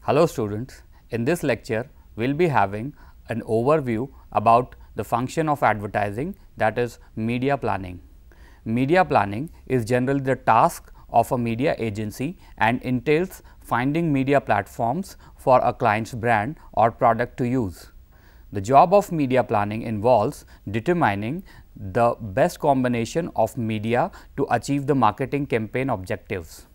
Hello students, in this lecture we will be having an overview about the function of advertising, that is media planning. Media planning is generally the task of a media agency and entails finding media platforms for a client's brand or product to use. The job of media planning involves determining the best combination of media to achieve the marketing campaign objectives.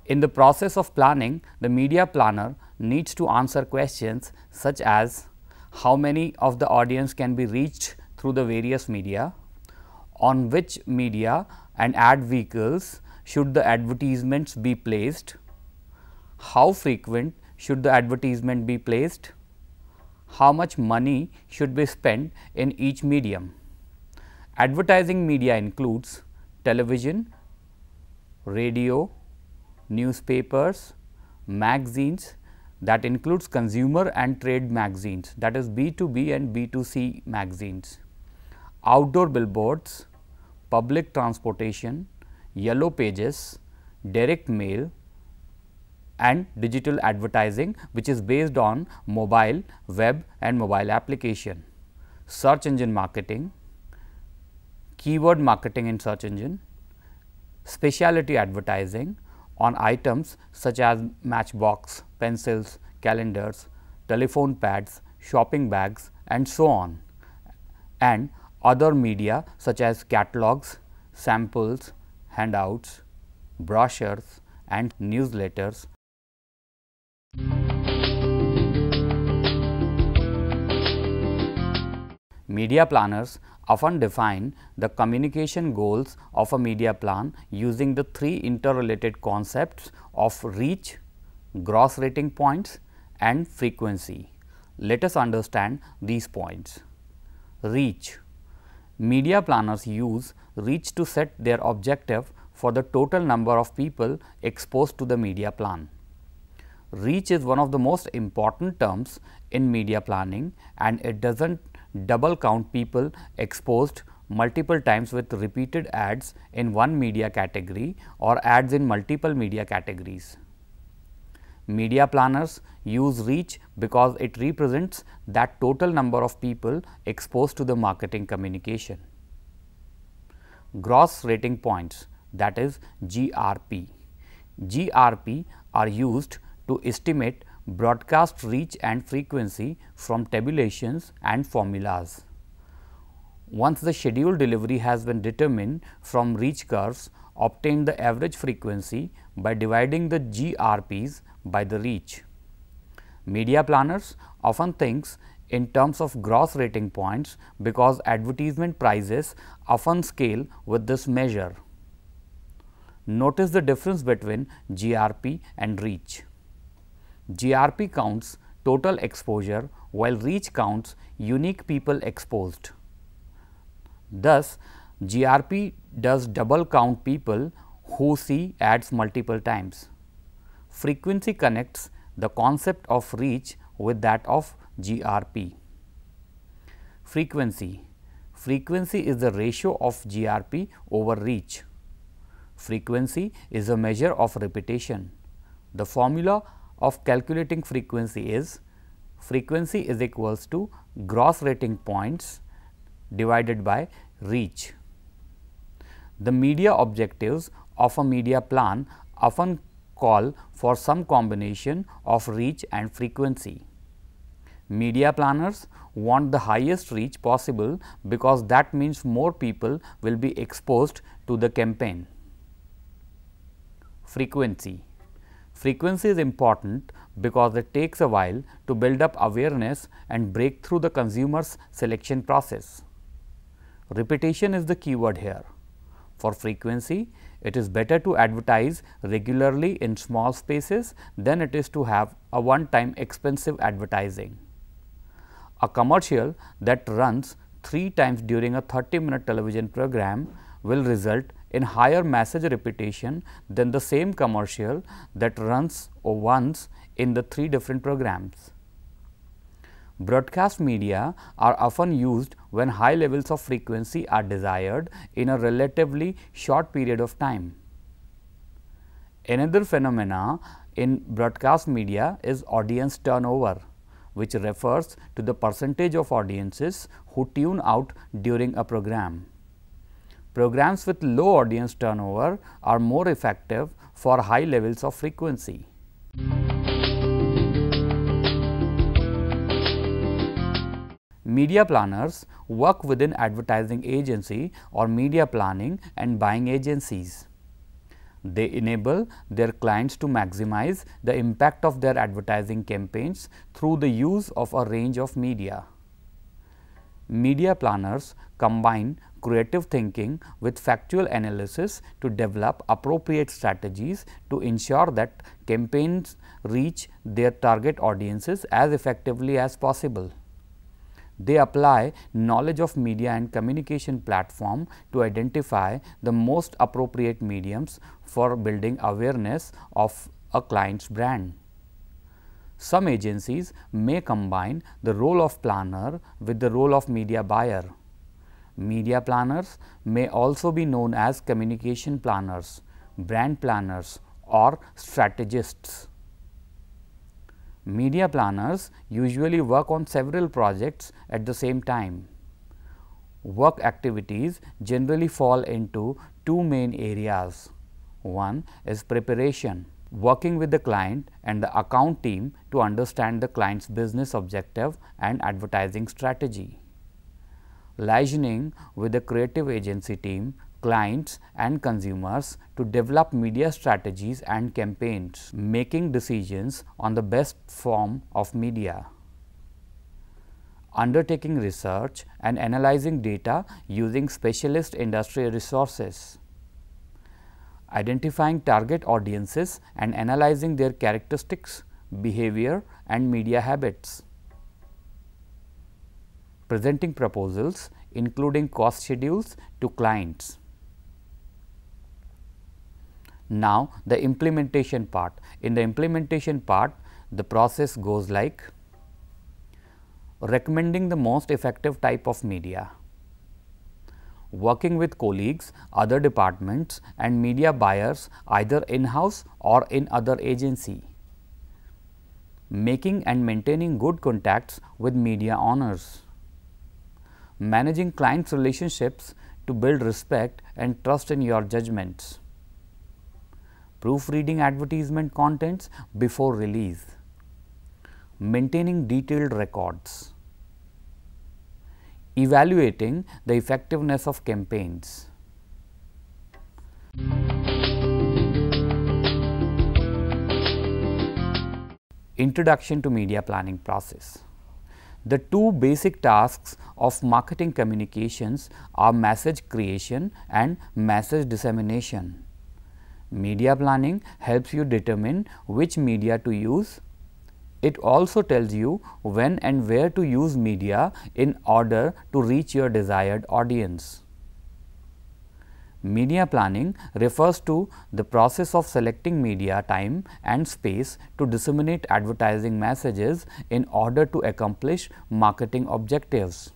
In the process of planning, the media planner needs to answer questions such as how many of the audience can be reached through the various media, on which media and ad vehicles should the advertisements be placed, how frequent should the advertisement be placed, how much money should be spent in each medium. Advertising media includes television, radio, newspapers, magazines, that includes consumer and trade magazines, that is B2B and B2C magazines, outdoor billboards, public transportation, yellow pages, direct mail and digital advertising, which is based on mobile, web and mobile application, search engine marketing, keyword marketing in search engine, specialty advertising on items such as matchbox, pencils, calendars, telephone pads, shopping bags and so on, and other media such as catalogs, samples, handouts, brochures and newsletters. Media planners often define the communication goals of a media plan using the three interrelated concepts of reach, gross rating points and frequency. Let us understand these points. Reach. Media planners use reach to set their objective for the total number of people exposed to the media plan. Reach is one of the most important terms in media planning, and it does not double count people exposed multiple times with repeated ads in one media category or ads in multiple media categories. Media planners use reach because it represents that total number of people exposed to the marketing communication. Gross rating points, that is GRP. GRP are used to estimate broadcast reach and frequency from tabulations and formulas. Once the scheduled delivery has been determined from reach curves, obtain the average frequency by dividing the GRPs by the reach. Media planners often think in terms of gross rating points because advertisement prices often scale with this measure. Notice the difference between GRP and reach. GRP counts total exposure while reach counts unique people exposed. Thus, GRP does double count people who see ads multiple times. Frequency connects the concept of reach with that of GRP. Frequency. Frequency is the ratio of GRP over reach. Frequency is a measure of repetition. The formula of calculating frequency is equals to gross rating points divided by reach. The media objectives of a media plan often call for some combination of reach and frequency. Media planners want the highest reach possible because that means more people will be exposed to the campaign. Frequency. Frequency is important because it takes a while to build up awareness and break through the consumer's selection process. Repetition is the keyword here. For frequency, it is better to advertise regularly in small spaces than it is to have a one-time expensive advertising. A commercial that runs 3 times during a 30-minute television program will result in higher message repetition than the same commercial that runs once in the 3 different programs. Broadcast media are often used when high levels of frequency are desired in a relatively short period of time. Another phenomena in broadcast media is audience turnover, which refers to the percentage of audiences who tune out during a program. Programs with low audience turnover are more effective for high levels of frequency. Media planners work within advertising agency or media planning and buying agencies. They enable their clients to maximize the impact of their advertising campaigns through the use of a range of media. Media planners combine creative thinking with factual analysis to develop appropriate strategies to ensure that campaigns reach their target audiences as effectively as possible. They apply knowledge of media and communication platform to identify the most appropriate mediums for building awareness of a client's brand. Some agencies may combine the role of planner with the role of media buyer. Media planners may also be known as communication planners, brand planners, or strategists. Media planners usually work on several projects at the same time. Work activities generally fall into two main areas. One is preparation, working with the client and the account team to understand the client's business objective and advertising strategy. Liaising with the creative agency team, clients and consumers to develop media strategies and campaigns, making decisions on the best form of media. Undertaking research and analyzing data using specialist industry resources. Identifying target audiences and analyzing their characteristics, behavior and media habits. Presenting proposals including cost schedules to clients. Now, the implementation part. In the implementation part, the process goes like recommending the most effective type of media, working with colleagues, other departments and media buyers either in-house or in other agency, making and maintaining good contacts with media owners, managing clients' relationships to build respect and trust in your judgments, proofreading advertisement contents before release, maintaining detailed records, evaluating the effectiveness of campaigns. Introduction to media planning process. The two basic tasks of marketing communications are message creation and message dissemination. Media planning helps you determine which media to use. It also tells you when and where to use media in order to reach your desired audience. Media planning refers to the process of selecting media time and space to disseminate advertising messages in order to accomplish marketing objectives.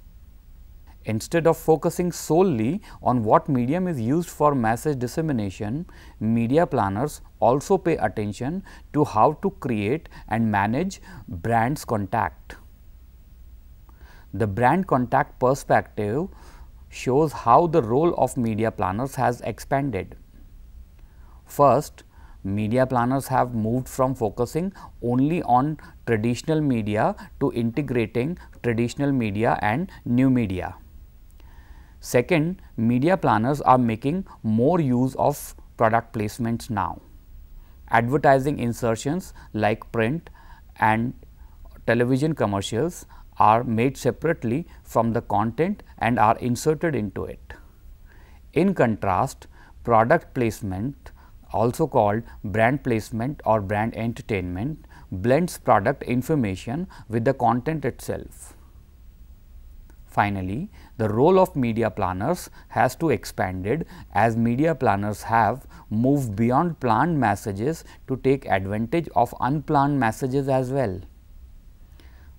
Instead of focusing solely on what medium is used for message dissemination, media planners also pay attention to how to create and manage brand's contact. The brand contact perspective shows how the role of media planners has expanded. First, media planners have moved from focusing only on traditional media to integrating traditional media and new media. Second, media planners are making more use of product placements now. Advertising insertions like print and television commercials are made separately from the content and are inserted into it. In contrast, product placement, also called brand placement or brand entertainment, blends product information with the content itself. Finally, the role of media planners has to expanded as media planners have moved beyond planned messages to take advantage of unplanned messages as well.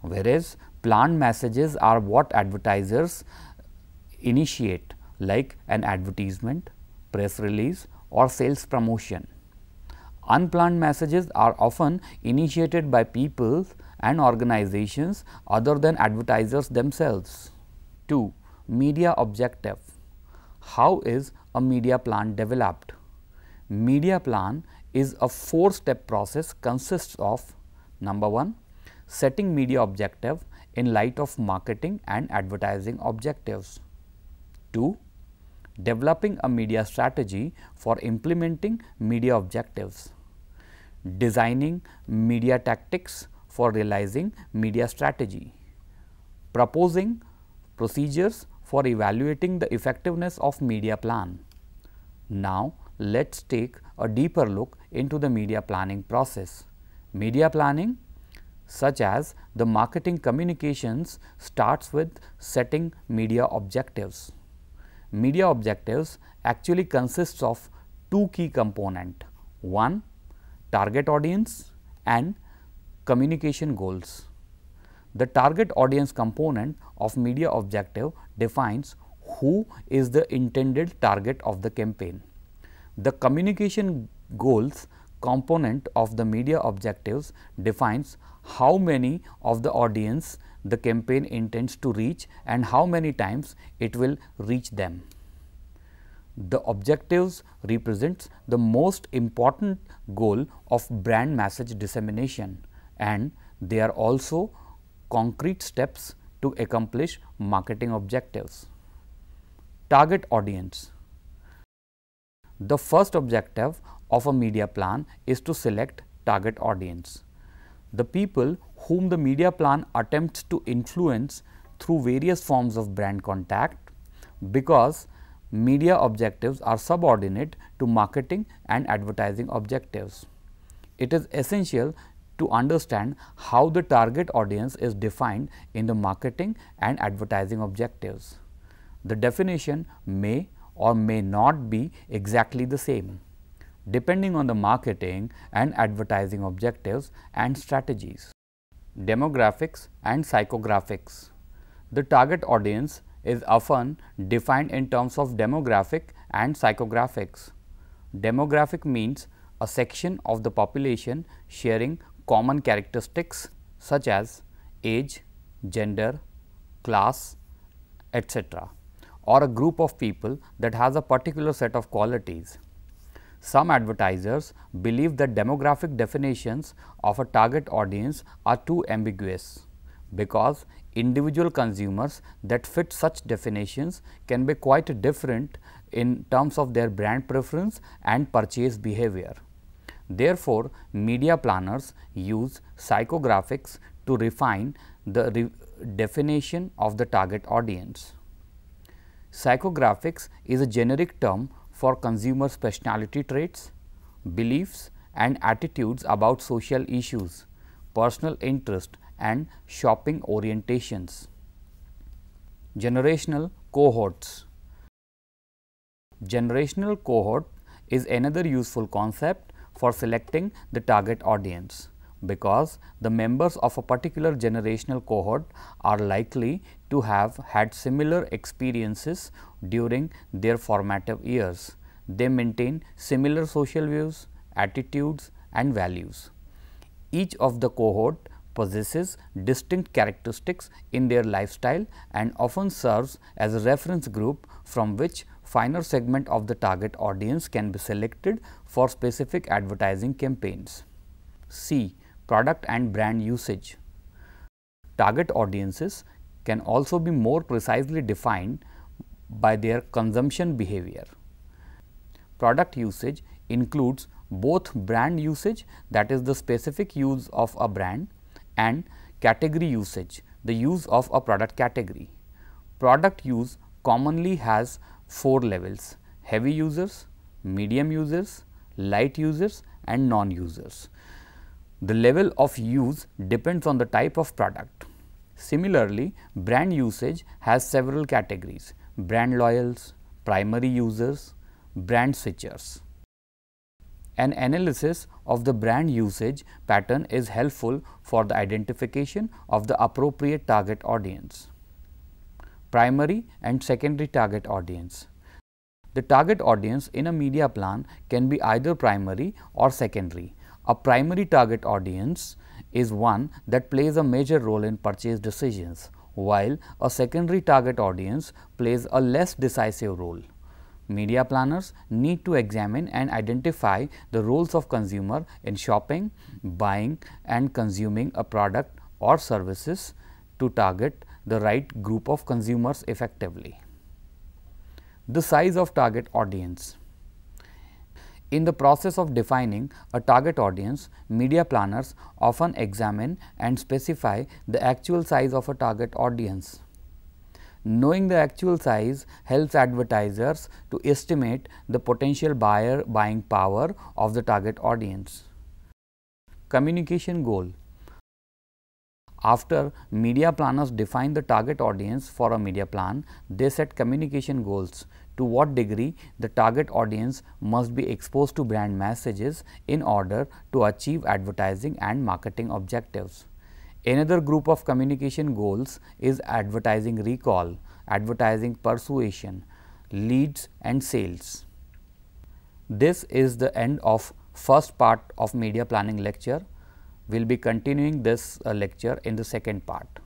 Whereas, planned messages are what advertisers initiate, like an advertisement, press release or sales promotion. Unplanned messages are often initiated by people and organizations other than advertisers themselves. 2. Media objective. How is a media plan developed? Media plan is a 4-step process, consists of number 1, setting media objective in light of marketing and advertising objectives. 2. Developing a media strategy for implementing media objectives. Designing media tactics for realizing media strategy. Proposing procedures for evaluating the effectiveness of media plan. Now, let us take a deeper look into the media planning process. Media planning, such as the marketing communications, starts with setting media objectives. Media objectives actually consists of 2 key components: 1. Target audience and communication goals. The target audience component of media objective defines who is the intended target of the campaign. The communication goals component of the media objectives defines how many of the audience the campaign intends to reach and how many times it will reach them. The objectives represents the most important goal of brand message dissemination, and they are also concrete steps to accomplish marketing objectives. Target audience. The first objective of a media plan is to select target audience. The people whom the media plan attempts to influence through various forms of brand contact, because media objectives are subordinate to marketing and advertising objectives. It is essential to understand how the target audience is defined in the marketing and advertising objectives. The definition may or may not be exactly the same, depending on the marketing and advertising objectives and strategies. Demographics and psychographics. The target audience is often defined in terms of demographic and psychographics. Demographic means a section of the population sharing common characteristics such as age, gender, class, etc., or a group of people that has a particular set of qualities. Some advertisers believe that demographic definitions of a target audience are too ambiguous, because individual consumers that fit such definitions can be quite different in terms of their brand preference and purchase behavior. Therefore, media planners use psychographics to refine the definition of the target audience. Psychographics is a generic term for consumers' personality traits, beliefs and attitudes about social issues, personal interest and shopping orientations. Generational cohorts. Generational cohort is another useful concept for selecting the target audience, because the members of a particular generational cohort are likely to have had similar experiences during their formative years. They maintain similar social views, attitudes and values. Each of the cohort possesses distinct characteristics in their lifestyle and often serves as a reference group from which finer segment of the target audience can be selected for specific advertising campaigns. C. Product and brand usage. Target audiences can also be more precisely defined by their consumption behavior. Product usage includes both brand usage, that is the specific use of a brand, and category usage, the use of a product category. Product use commonly has 4 levels: heavy users, medium users, light users and non-users. The level of use depends on the type of product. Similarly, brand usage has several categories: brand loyals, primary users, brand switchers. An analysis of the brand usage pattern is helpful for the identification of the appropriate target audience. Primary and secondary target audience. The target audience in a media plan can be either primary or secondary. A primary target audience is one that plays a major role in purchase decisions, while a secondary target audience plays a less decisive role. Media planners need to examine and identify the roles of consumer in shopping, buying and consuming a product or services to target the right group of consumers effectively. The size of target audience. In the process of defining a target audience, media planners often examine and specify the actual size of a target audience. Knowing the actual size helps advertisers to estimate the potential buyer buying power of the target audience. Communication goal. After media planners define the target audience for a media plan, they set communication goals. To what degree the target audience must be exposed to brand messages in order to achieve advertising and marketing objectives. Another group of communication goals is advertising recall, advertising persuasion, leads and sales. This is the end of first part of media planning lecture. We will be continuing this lecture in the second part.